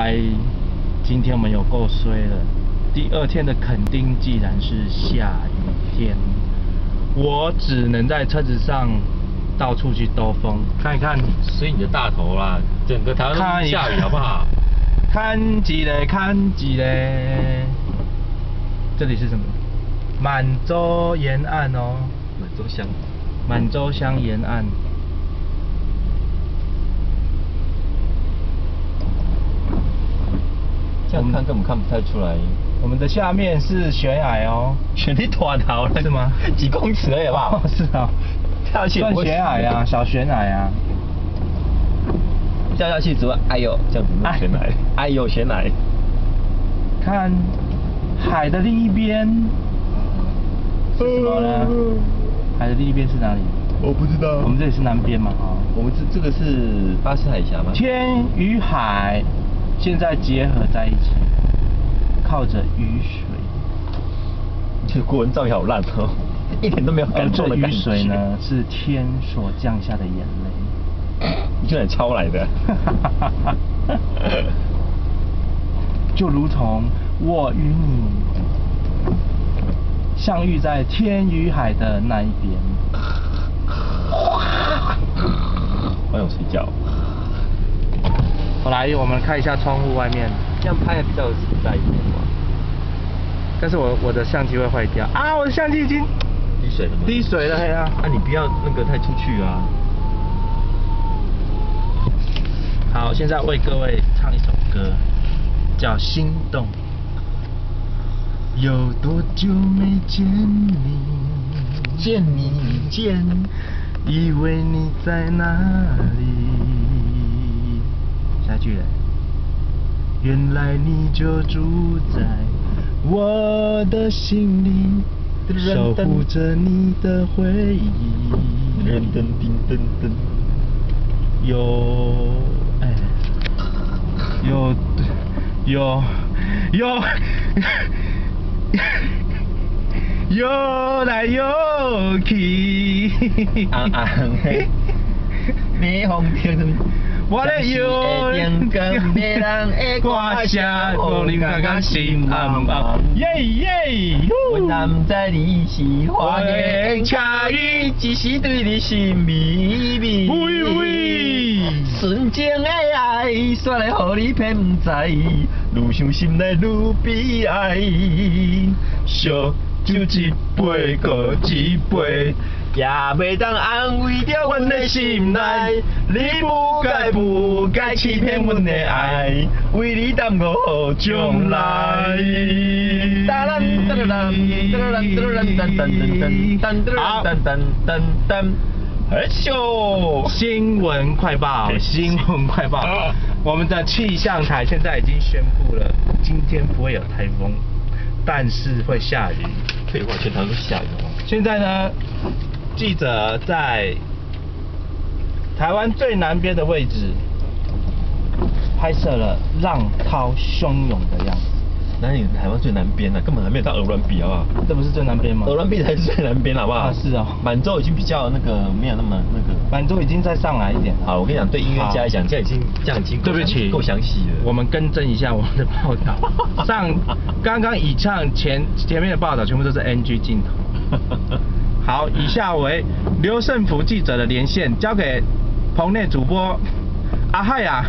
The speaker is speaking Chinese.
来，今天我们有够衰了。第二天的垦丁既然是下雨天，我只能在车子上到处去兜风，看一看。吹你的大头啦！整个台湾都是下雨，好不好？看几嘞，看几嘞。这里是什么？满洲沿岸哦。满洲乡。满洲乡沿岸。这样看根本看不太出来。我们的下面是悬崖哦。悬一团好了是吗？几公尺而已吧？是啊。跳下去算悬崖啊，小悬崖啊。掉下去之后，哎呦，这样子是悬崖。哎呦，悬崖。看海的另一边是什么呢？海的另一边是哪里？我不知道。我们这里是南边嘛，哈。我们这个是巴士海峡吗？天与海现在结合在一起，靠着雨水。这国文造诣好烂哦，一点都没有感受的感觉。雨水呢是天所降下的眼泪，你就来抄来的。就如同我与你相遇在天与海的那一边。我想睡觉。后来我们看一下窗户外面，这样拍的比较实在一点嘛。但是我的相机会坏掉啊！我的相机已经滴水了吗？滴水了，嘿啊！啊，你不要那个太出去啊。好，现在为各位唱一首歌，叫《心动》。有多久没见你？以为你在哪里？下句了。原来你就住在我的心里，守护着你的回忆。噔噔噔噔噔。游来游去，嘿，霓虹灯，我的游灯光，别人的歌声，无你感觉心暗暗。耶耶！我男在你是花言巧语，只是对你心秘密。喂喂，纯情的爱，煞来予你骗不知，愈想心内愈悲哀。小酒一杯过一杯，也袂当安慰着阮的心内。你不该欺骗阮的爱，为你耽误将来。好，新闻快报，新闻快报。我们的气象台现在已经宣布了，今天不会有台风，但是会下雨。废话，全台都下雨哦。现在呢，记者在台湾最南边的位置拍摄了浪涛汹涌的样子。哪里台湾最南边呢？根本还没有到鹅銮鼻，好不好？这不是最南边吗？鹅銮鼻才是最南边，好不好？是哦。满洲已经比较那个没有那么那个。满洲已经再上来一点了。好，我跟你讲，对音乐家来讲，这样已经对不起，够详细了。我们更正一下我们的报道。刚刚以上前面的报道全部都是 NG 镜头。好，以下为刘胜福记者的连线，交给棚内主播阿海呀。